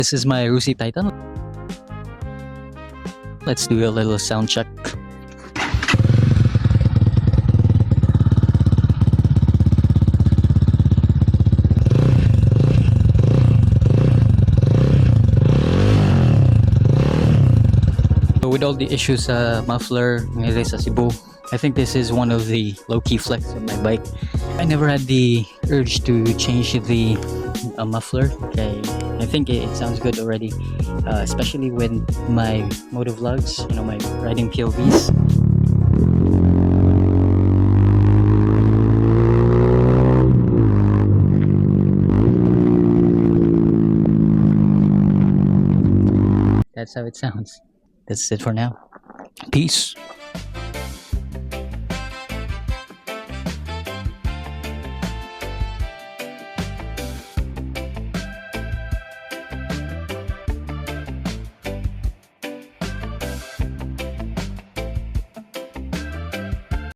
This is my Rusi Titan. Let's do a little sound check. So with all the issues sa muffler ngayon sa Cebu, I think this is one of the low-key flex of my bike. I never had the urge to change the muffler. Okay, I think it sounds good already, especially with my moto vlogs, my riding POVs. That's how it sounds. That's it for now. Peace.